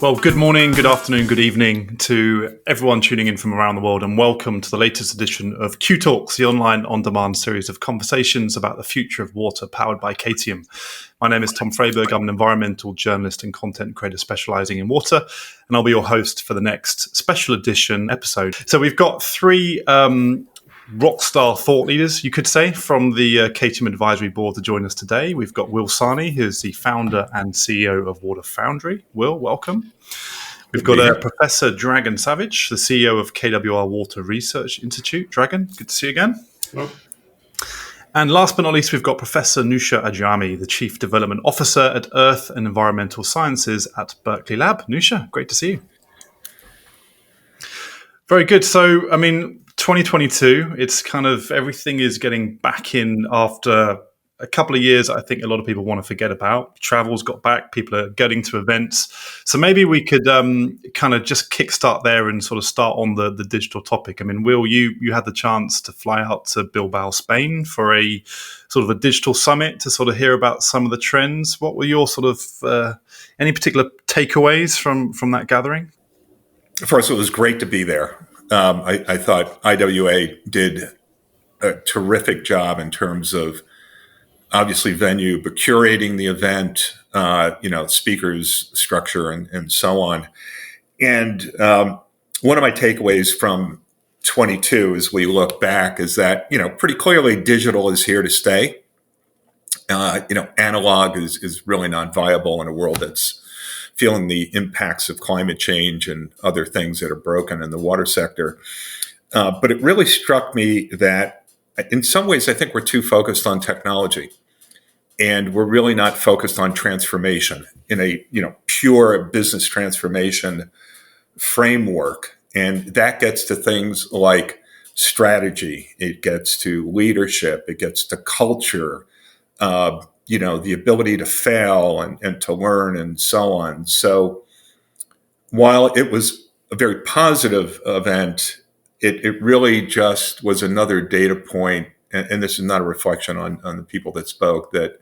Well, good morning, good afternoon, good evening to everyone tuning in from around the world, and welcome to the latest edition of QTalks, the online on-demand series of conversations about the future of water powered by KTM. My name is Tom Freyberg. I'm an environmental journalist and content creator specializing in water, and I'll be your host for the next special edition episode. So we've got three rockstar thought leaders, you could say, from the KTM Advisory Board to join us today. We've got Will Sarni, who's the founder and CEO of Water Foundry. Will, welcome. We've got Professor Dragan Savic, the CEO of KWR Water Research Institute. Dragan, good to see you again. Hello. And last but not least, we've got Professor Newsha Ajami, the Chief Development Officer at Earth and Environmental Sciences at Berkeley Lab. Newsha, great to see you. Very good. So, 2022, it's kind of everything is getting back in after a couple of years. I think a lot of people want to forget about. Travel's got back. People are getting to events. So maybe we could kind of just kickstart there and sort of start on the digital topic. Will, you had the chance to fly out to Bilbao, Spain for a sort of a digital summit to sort of hear about some of the trends. What were your sort of any particular takeaways from that gathering? First, it was great to be there. I thought IWA did a terrific job in terms of obviously venue, but curating the event, speakers, structure, and so on. And one of my takeaways from 22 as we look back is that, pretty clearly digital is here to stay. Analog is really not viable in a world that's feeling the impacts of climate change and other things that are broken in the water sector. But it really struck me that in some ways, I think we're too focused on technology, and we're really not focused on transformation in a, pure business transformation framework. And that gets to things like strategy. It gets to leadership. It gets to culture, the ability to fail and to learn and so on. So while it was a very positive event, it really just was another data point, and this is not a reflection on the people that spoke, that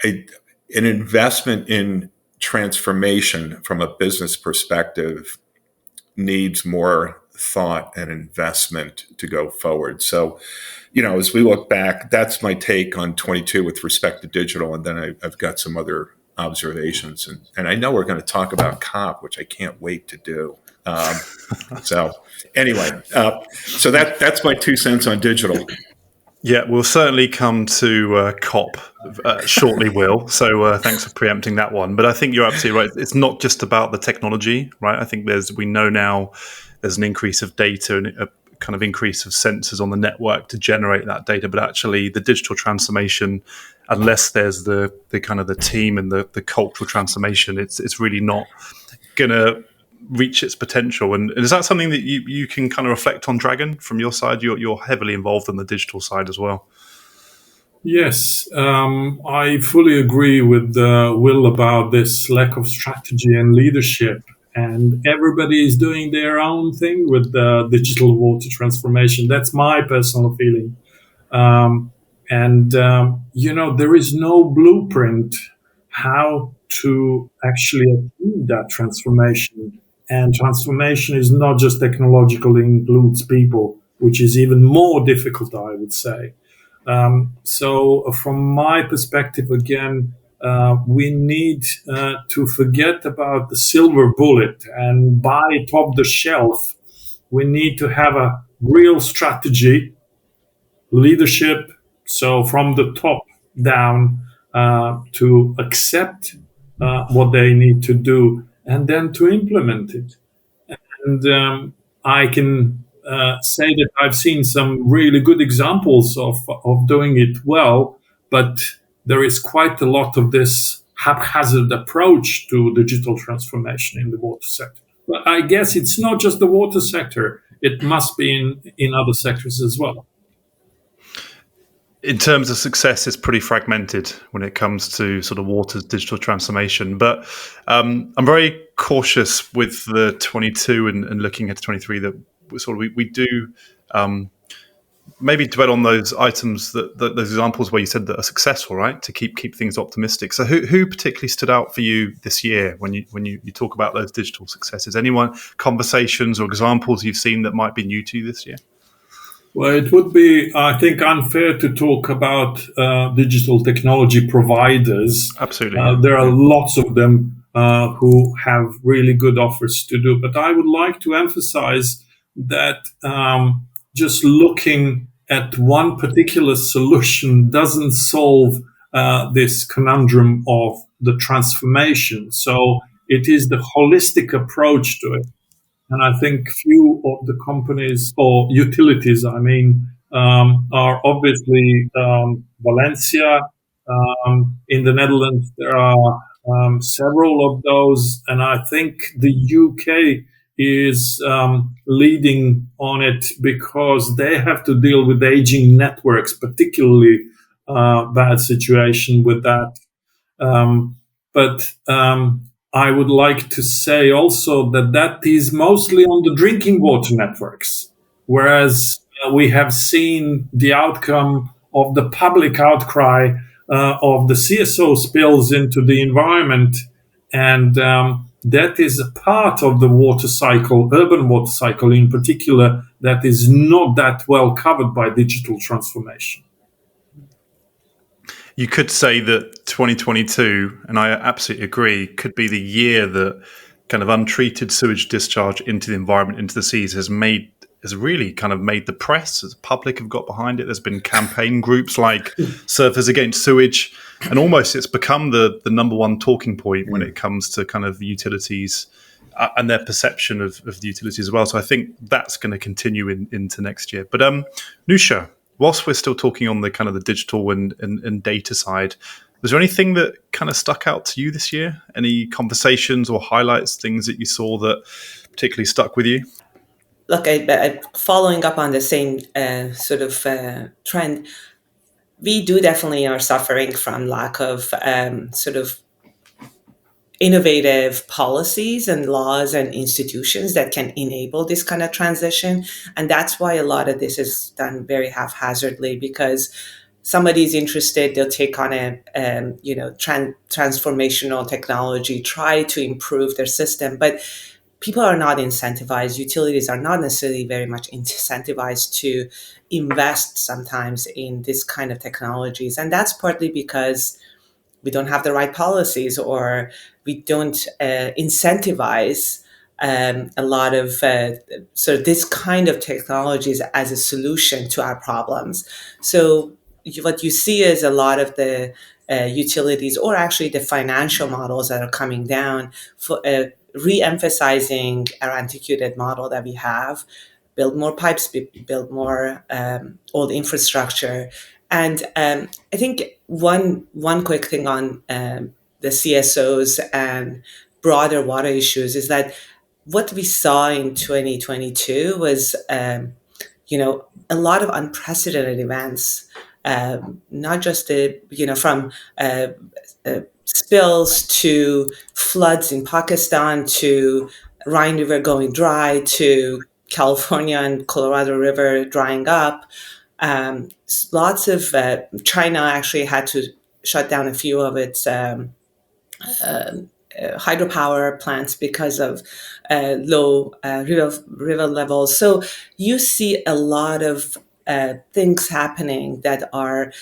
an investment in transformation from a business perspective needs more thought and investment to go forward. So, as we look back, that's my take on 22 with respect to digital. And then I've got some other observations. And I know we're going to talk about COP, which I can't wait to do. So that's my 2 cents on digital. Yeah, we'll certainly come to COP shortly, Will. So thanks for preempting that one. But I think you're absolutely right. It's not just about the technology, right? I think we know now there's an increase of data and a kind of increase of sensors on the network to generate that data. But actually the digital transformation, unless there's the kind of the team and the cultural transformation, it's really not going to reach its potential. And is that something that you can kind of reflect on, Dragan, from your side? You're heavily involved on the digital side as well. Yes, I fully agree with Will about this lack of strategy and leadership. And everybody is doing their own thing with the digital water transformation. That's my personal feeling. There is no blueprint how to actually achieve that transformation. And transformation is not just technological, it includes people, which is even more difficult, I would say. So from my perspective, again, we need to forget about the silver bullet and buy it off the shelf. We need to have a real strategy, leadership, so from the top down to accept what they need to do and then to implement it. And I can say that I've seen some really good examples of doing it well, but there is quite a lot of this haphazard approach to digital transformation in the water sector. But I guess it's not just the water sector. It must be in other sectors as well. In terms of success, it's pretty fragmented when it comes to sort of water's digital transformation. But I'm very cautious with the 22 and looking at 23 that we do maybe dwell on those items those examples where you said that are successful, right? To keep things optimistic. So who particularly stood out for you this year when you talk about those digital successes? Anyone, conversations or examples you've seen that might be new to you this year? Well, it would be, I think, unfair to talk about digital technology providers. Absolutely. There are lots of them who have really good offers to do. But I would like to emphasize that just looking at one particular solution doesn't solve this conundrum of the transformation. So it is the holistic approach to it. And I think few of the companies or utilities, are obviously Valencia. In the Netherlands, there are several of those. And I think the UK is leading on it because they have to deal with aging networks, particularly bad situation with that. But I would like to say also that is mostly on the drinking water networks, whereas we have seen the outcome of the public outcry of the CSO spills into the environment. And that is a part of the water cycle, urban water cycle in particular, that is not that well covered by digital transformation. You could say that 2022, and I absolutely agree, could be the year that kind of untreated sewage discharge into the environment, into the seas, has really kind of made the press. The public have got behind it. There's been campaign groups like Surfers Against Sewage, and almost it's become the number one talking point when it comes to kind of utilities and their perception of the utilities as well. So I think that's going to continue into next year. But Newsha, whilst we're still talking on the kind of the digital and data side, was there anything that kind of stuck out to you this year? Any conversations or highlights, things that you saw that particularly stuck with you? Look, following up on the same sort of trend, we do definitely are suffering from lack of sort of innovative policies and laws and institutions that can enable this kind of transition. And that's why a lot of this is done very haphazardly, because somebody's interested, they'll take on a transformational technology, try to improve their system, but people are not incentivized. Utilities are not necessarily very much incentivized to invest sometimes in this kind of technologies. And that's partly because we don't have the right policies, or we don't incentivize a lot of sort of this kind of technologies as a solution to our problems. So what you see is a lot of the utilities, or actually the financial models that are coming down, for re-emphasizing our antiquated model that we have, build more pipes, build more old infrastructure. And I think one quick thing on the CSOs and broader water issues is that what we saw in 2022 was, a lot of unprecedented events, not just from spills to floods in Pakistan, to Rhine River going dry, to California and Colorado River drying up. Lots of China actually had to shut down a few of its hydropower plants because of low river levels. So you see a lot of things happening that are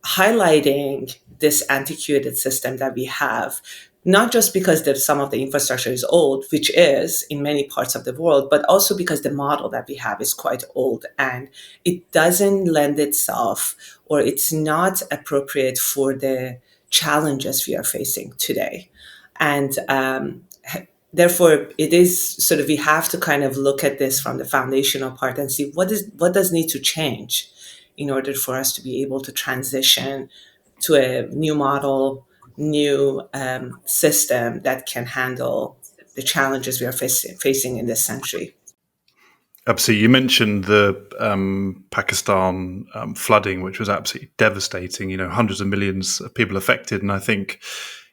highlighting this antiquated system that we have, not just because some of the infrastructure is old, which is in many parts of the world, but also because the model that we have is quite old and it doesn't lend itself, or it's not appropriate for the challenges we are facing today. And therefore, it is sort of, we have to kind of look at this from the foundational part and see what does need to change in order for us to be able to transition to a new model, new system that can handle the challenges we are facing in this century. Absolutely. You mentioned the Pakistan flooding, which was absolutely devastating, hundreds of millions of people affected. And I think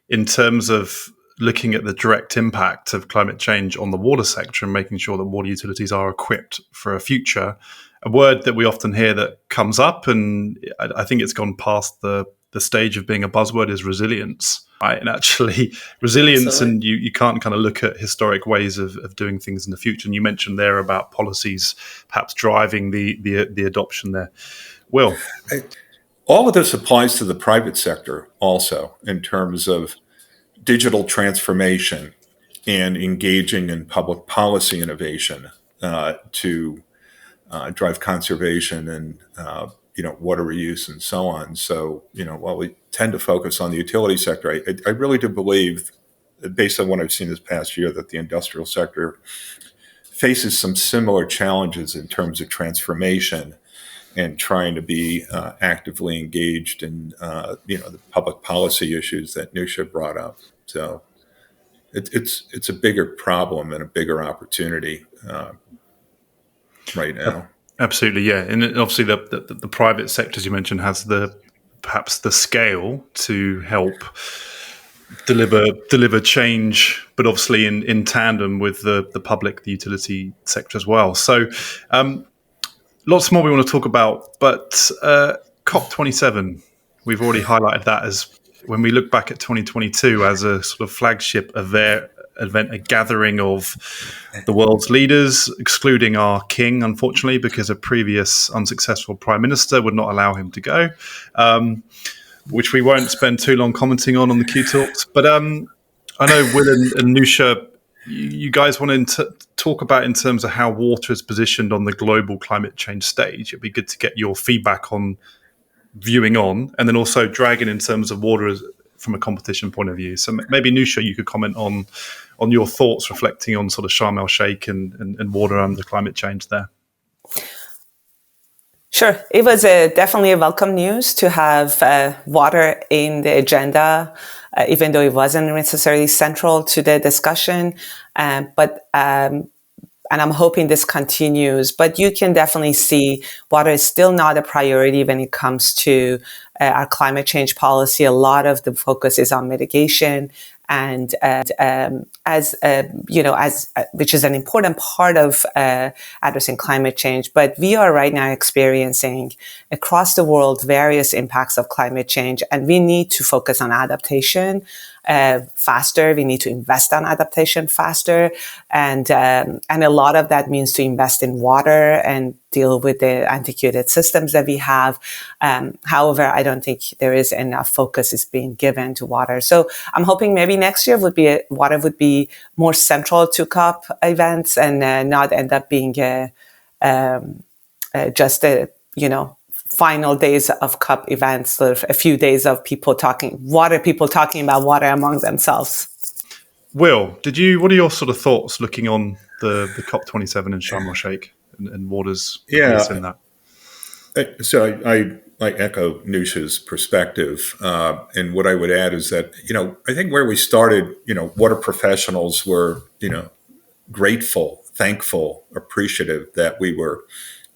in terms of looking at the direct impact of climate change on the water sector and making sure that water utilities are equipped for a future. A word that we often hear that comes up, and I think it's gone past the stage of being a buzzword, is resilience. Right? And actually, resilience, Absolutely. and you can't kind of look at historic ways of doing things in the future. And you mentioned there about policies perhaps driving the adoption there. Will? All of this applies to the private sector also in terms of digital transformation and engaging in public policy innovation to drive conservation and water reuse and so on. So while we tend to focus on the utility sector, I really do believe, based on what I've seen this past year, that the industrial sector faces some similar challenges in terms of transformation and trying to be actively engaged in the public policy issues that Newsha brought up. So it's a bigger problem and a bigger opportunity right now. Absolutely, yeah. And obviously the private sector, as you mentioned, has perhaps the scale to help deliver change, but obviously in tandem with the public, the utility sector as well. So lots more we want to talk about, but COP27, we've already highlighted that as, when we look back at 2022 as a sort of flagship event, a gathering of the world's leaders, excluding our king, unfortunately, because a previous unsuccessful prime minister would not allow him to go, which we won't spend too long commenting on the QTalks. But I know Will and Newsha, you guys want to talk about in terms of how water is positioned on the global climate change stage. It'd be good to get your feedback on viewing on, and then also Dragan in terms of water from a competition point of view. So maybe Newsha, you could comment on your thoughts reflecting on sort of Sharm el Sheikh and water under climate change there. Sure. It was definitely a welcome news to have water in the agenda, even though it wasn't necessarily central to the discussion. And I'm hoping this continues. But you can definitely see water is still not a priority when it comes to our climate change policy. A lot of the focus is on mitigation, and which is an important part of addressing climate change. But we are right now experiencing across the world various impacts of climate change, and we need to focus on adaptation faster. We need to invest on adaptation faster, and a lot of that means to invest in water and deal with the antiquated systems that we have. However, I don't think there is enough focus is being given to water. So I'm hoping maybe next year water would be more central to COP events and not end up being just final days of COP events, sort of a few days of people talking about water among themselves. Will, what are your sort of thoughts looking on the COP27 in Sharm el Sheikh and water's place in that? So I echo Newsha's perspective. And what I would add is that, I think where we started, water professionals were, grateful, thankful, appreciative that we were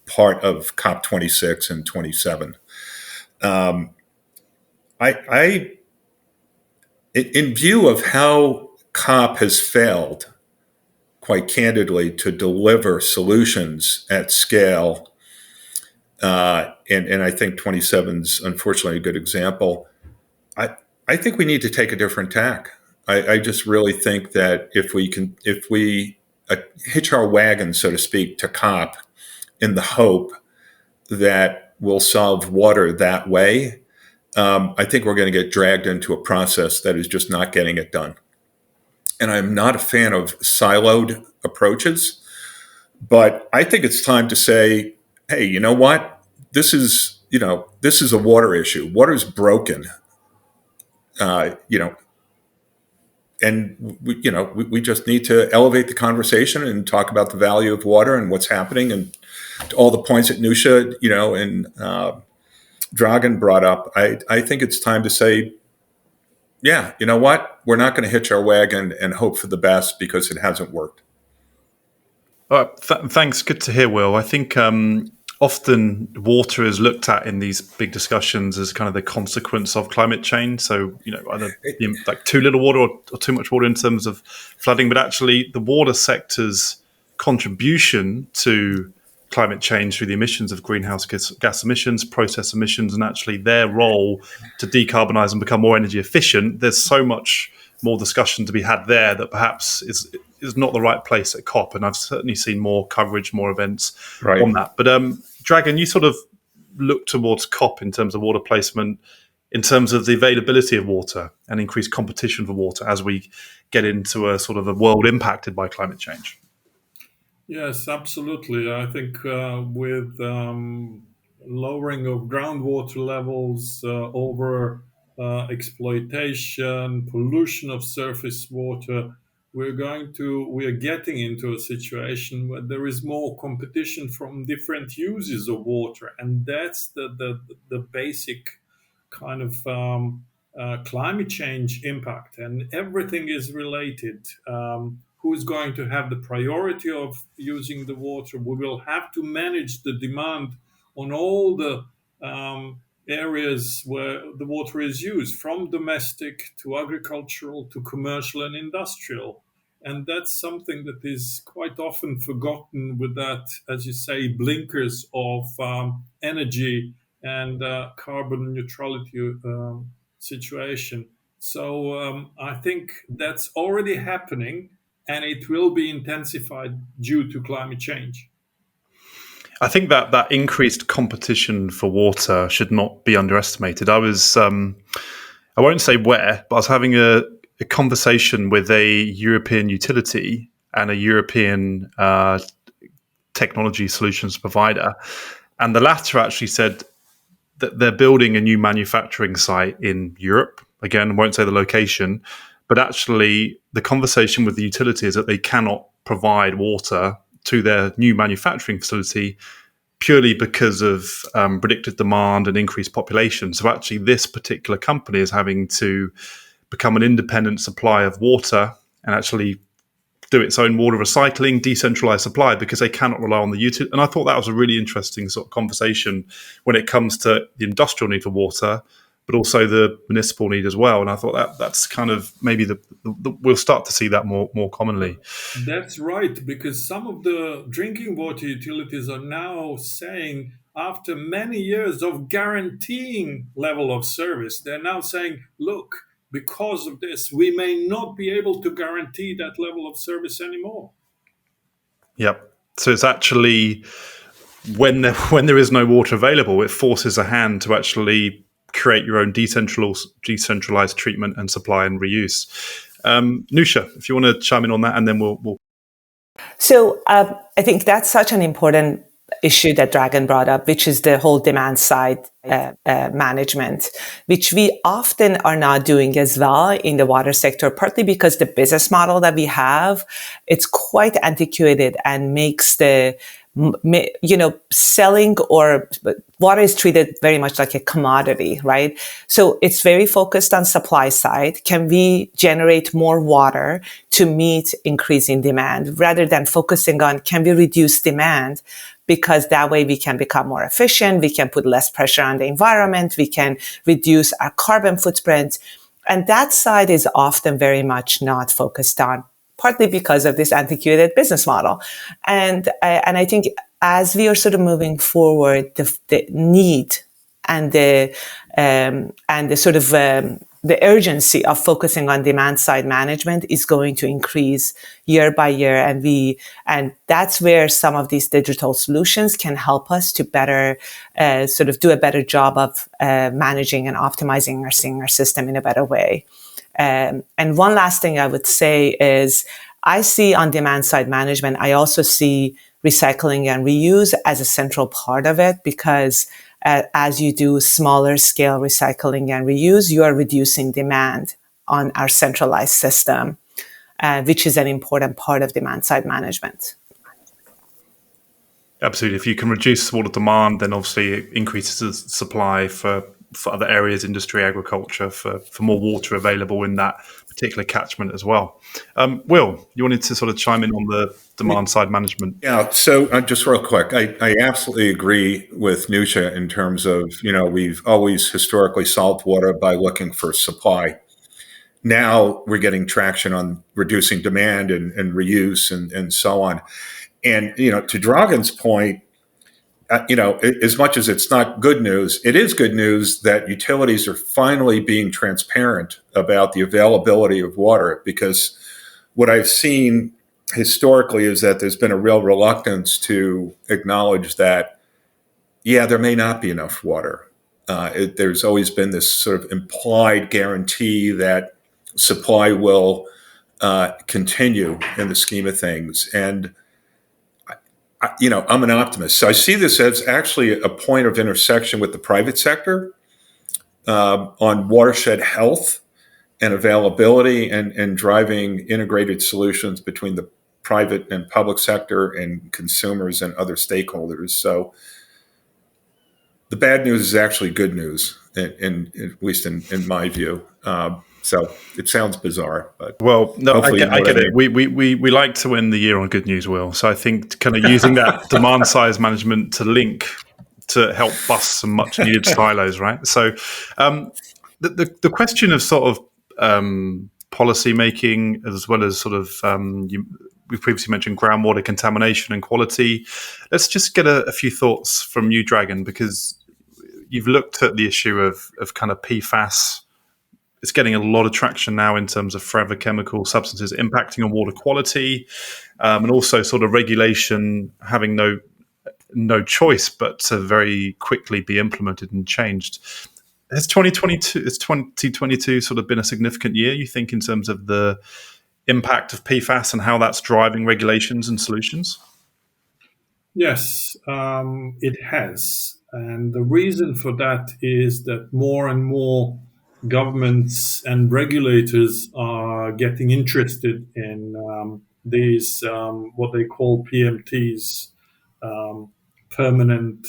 part of COP26 and 27. In view of how COP has failed, quite candidly, to deliver solutions at scale, and I think 27's unfortunately a good example, I think we need to take a different tack. I just really think that if we hitch our wagon, so to speak, to COP in the hope that we'll solve water that way, I think we're going to get dragged into a process that is just not getting it done. And I'm not a fan of siloed approaches, but I think it's time to say, hey, you know what? This is a water issue. Water's broken, and we just need to elevate the conversation and talk about the value of water and what's happening, and to all the points that Newsha, and Dragan brought up. I think it's time to say, yeah, you know what? We're not going to hitch our wagon and hope for the best because it hasn't worked. Thanks. Good to hear, Will. I think often water is looked at in these big discussions as kind of the consequence of climate change. So, either like too little water or too much water in terms of flooding, but actually the water sector's contribution to climate change through the emissions of greenhouse gas emissions, process emissions, and actually their role to decarbonize and become more energy efficient. There's so much more discussion to be had there that perhaps is not the right place at COP. And I've certainly seen more coverage, more events on that. But Dragan, you sort of look towards COP in terms of water placement, in terms of the availability of water and increased competition for water as we get into a sort of a world impacted by climate change. Yes, absolutely. I think with lowering of groundwater levels, over exploitation, pollution of surface water, we are getting into a situation where there is more competition from different uses of water, and that's the basic kind of climate change impact, and everything is related. Who's going to have the priority of using the water? We will have to manage the demand on all the areas where the water is used, from domestic to agricultural to commercial and industrial. And that's something that is quite often forgotten with that, as you say, blinkers of energy and carbon neutrality situation. So I think that's already happening, and it will be intensified due to climate change. I think that increased competition for water should not be underestimated. I won't say where, but I was having a conversation with a European utility and a European technology solutions provider. And the latter actually said that they're building a new manufacturing site in Europe. Again, I won't say the location, but actually the conversation with the utility is that they cannot provide water to their new manufacturing facility purely because of predicted demand and increased population. So actually this particular company is having to become an independent supplier of water and actually do its own water recycling, decentralized supply, because they cannot rely on the utility. And I thought that was a really interesting sort of conversation when it comes to the industrial need for water, but also the municipal need as well. And I thought that's kind of maybe we'll start to see that more commonly. That's right, because some of the drinking water utilities are now saying, after many years of guaranteeing level of service, they're now saying, look, because of this, we may not be able to guarantee that level of service anymore. Yep. So it's actually when there is no water available, it forces a hand to actually create your own decentralized treatment and supply and reuse. Newsha, if you want to chime in on that, and then we'll. So I think that's such an important issue that Dragan brought up, which is the whole demand side management, which we often are not doing as well in the water sector, partly because the business model that we have, it's quite antiquated and makes the selling or water is treated very much like a commodity, right? So it's very focused on supply side. Can we generate more water to meet increasing demand rather than focusing on can we reduce demand? Because that way we can become more efficient, we can put less pressure on the environment, we can reduce our carbon footprint. And that side is often very much not focused on, partly because of this antiquated business model. And I think as we are sort of moving forward, the need and the sort of the urgency of focusing on demand side management is going to increase year by year, and that's where some of these digital solutions can help us to better sort of do a better job of managing and optimizing our system in a better way. And one last thing I would say is I see on demand side management, I also see recycling and reuse as a central part of it, because as you do smaller scale recycling and reuse, you are reducing demand on our centralized system, which is an important part of demand side management. Absolutely. If you can reduce water demand, then obviously it increases the supply for other areas, industry, agriculture, for more water available in that particular catchment as well. Will, you wanted to sort of chime in on the demand side management? Yeah. So just real quick, I absolutely agree with Newsha in terms of, we've always historically solved water by looking for supply. Now we're getting traction on reducing demand and reuse and so on. And, to Dragan's point, as much as it's not good news, it is good news that utilities are finally being transparent about the availability of water, because what I've seen historically is that there's been a real reluctance to acknowledge that, there may not be enough water. There's always been this sort of implied guarantee that supply will continue in the scheme of things. And I'm an optimist. So I see this as actually a point of intersection with the private sector on watershed health and availability, and driving integrated solutions between the private and public sector and consumers and other stakeholders. So the bad news is actually good news, at least in my view. So it sounds bizarre, but I get it. We like to win the year on good news, Will. So I think kind of using that demand size management to help bust some much needed silos, right? So the question of sort of policy making, as well as sort of we previously mentioned groundwater contamination and quality. Let's just get a few thoughts from you, Dragan, because you've looked at the issue of kind of PFAS. It's getting a lot of traction now in terms of forever chemical substances impacting on water quality, and also sort of regulation having no choice but to very quickly be implemented and changed. Has 2022 sort of been a significant year, you think, in terms of the impact of PFAS and how that's driving regulations and solutions? Yes, it has. And the reason for that is that more and more governments and regulators are getting interested in these, what they call PMTs, permanent,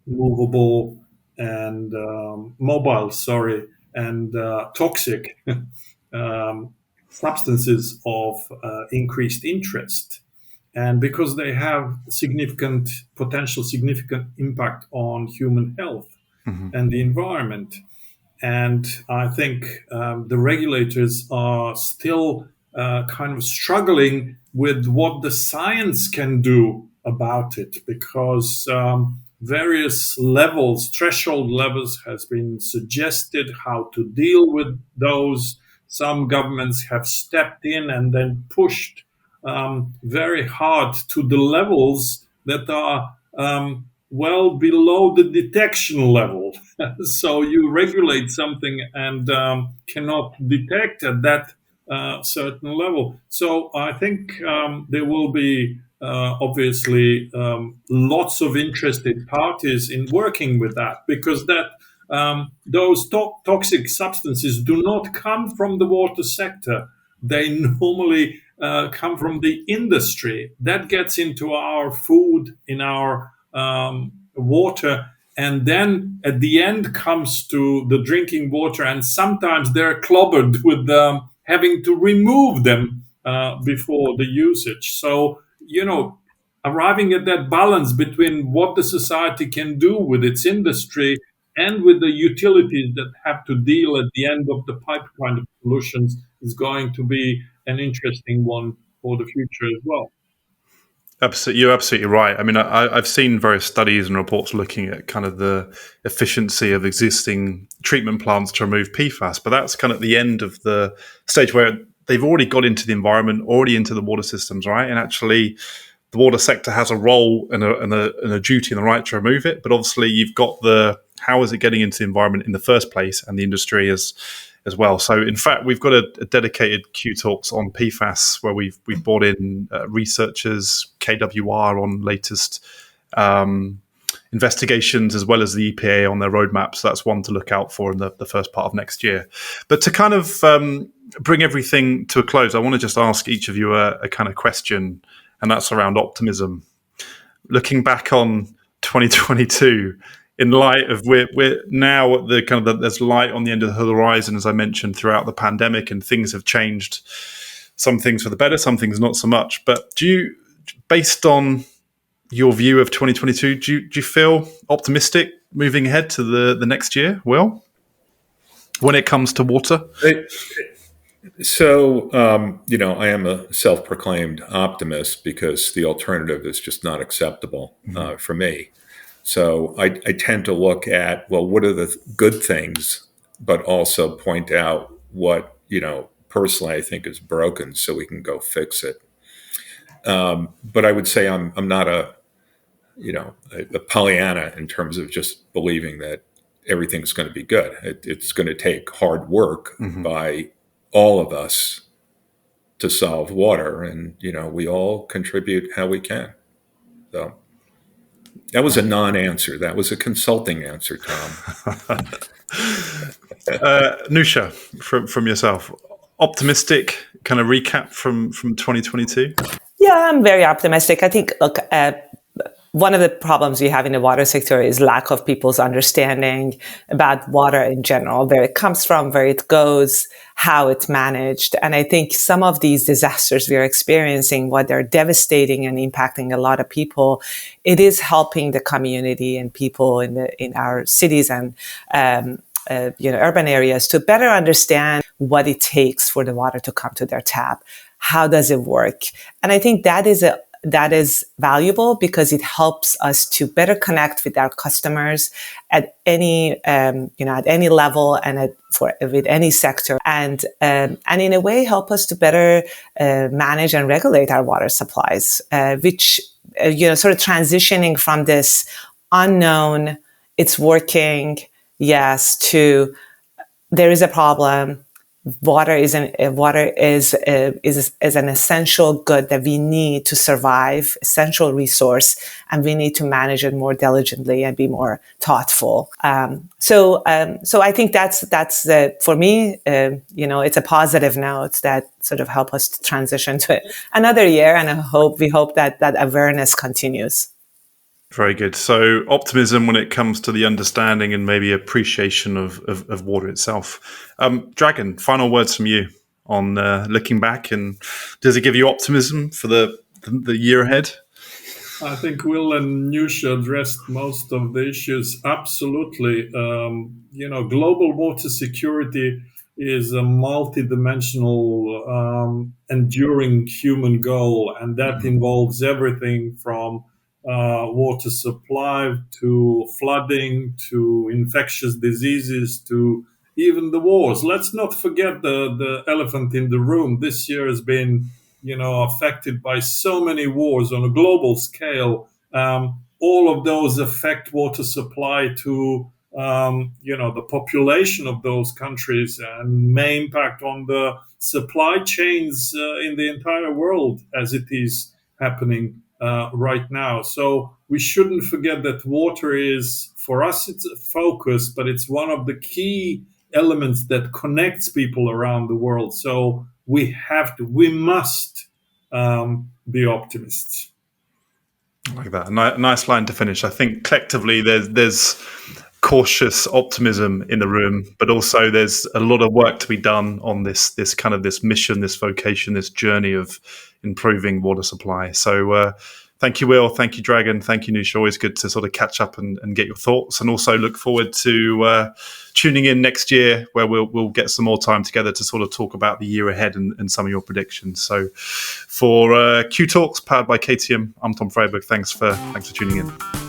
movable, and mobile, and toxic substances of increased interest. And because they have significant impact on human health and the environment. And I think the regulators are still kind of struggling with what the science can do about it, because various levels, threshold levels, has been suggested how to deal with those. Some governments have stepped in and then pushed very hard to the levels that are well below the detection level. So you regulate something and cannot detect at that certain level. So I think there will be obviously lots of interested parties in working with that, because those toxic substances do not come from the water sector. They normally come from the industry. That gets into our food, in our water, and then at the end comes to the drinking water, and sometimes they're clobbered with having to remove them before the usage. So, arriving at that balance between what the society can do with its industry and with the utilities that have to deal at the end of the pipe kind of solutions is going to be an interesting one for the future as well. Absolutely, you're absolutely right. I mean, I've seen various studies and reports looking at kind of the efficiency of existing treatment plants to remove PFAS, but that's kind of the end of the stage where they've already got into the environment, already into the water systems, right? And actually, the water sector has a role and a duty and the right to remove it. But obviously, you've got how is it getting into the environment in the first place, and the industry as well. So, in fact, we've got a dedicated QTalks on PFAS where we've brought in researchers, KWR on latest investigations, as well as the EPA on their roadmap. So that's one to look out for in the first part of next year. But to kind of bring everything to a close, I want to just ask each of you a kind of question, and that's around optimism. Looking back on 2022, in light of we're now at the kind of there's light on the end of the horizon, as I mentioned, throughout the pandemic, and things have changed. Some things for the better, some things not so much. But do you, based on your view of 2022, do you feel optimistic moving ahead to the next year, Will, when it comes to water? I am a self-proclaimed optimist because the alternative is just not acceptable for me. So I tend to look at, well, what are the good things, but also point out what, personally I think is broken so we can go fix it. But I would say I'm not a Pollyanna in terms of just believing that everything's going to be good. It's going to take hard work by all of us to solve water, and we all contribute how we can. So that was a non-answer. That was a consulting answer, Tom. Newsha, from yourself, optimistic kind of recap from 2022? Yeah, I'm very optimistic. I think, look, one of the problems we have in the water sector is lack of people's understanding about water in general, where it comes from, where it goes, how it's managed. And I think some of these disasters we are experiencing, while they're devastating and impacting a lot of people, it is helping the community and people in our cities and urban areas to better understand what it takes for the water to come to their tap. How does it work? And I think that is valuable because it helps us to better connect with our customers at any level and with any sector, and in a way help us to better manage and regulate our water supplies, which sort of transitioning from this unknown, it's working, yes, to there is a problem. Water is an essential good that we need to survive, essential resource, and we need to manage it more diligently and be more thoughtful. So I think that's for me. It's a positive note that sort of help us to transition to another year, and we hope that awareness continues. Very good. So optimism when it comes to the understanding and maybe appreciation of water itself. Dragan, final words from you on looking back, and does it give you optimism for the year ahead? I think Will and Newsha addressed most of the issues. Absolutely. Global water security is a multidimensional, enduring human goal, and that involves everything from water supply to flooding to infectious diseases to even the wars. Let's not forget the elephant in the room. This year has been affected by so many wars on a global scale. All of those affect water supply to the population of those countries and may impact on the supply chains in the entire world as it is happening right now. So we shouldn't forget that water is, for us, it's a focus, but it's one of the key elements that connects people around the world. So we must be optimists. I like that. Nice line to finish. I think collectively there's cautious optimism in the room, but also there's a lot of work to be done on this mission, this vocation, this journey of improving water supply. So thank you, Will. Thank you, Dragan. Thank you, Newsha. Always good to sort of catch up and get your thoughts, and also look forward to tuning in next year where we'll get some more time together to sort of talk about the year ahead and some of your predictions. So for QTalks powered by KTM, I'm Tom Freyberg. Thanks for tuning in.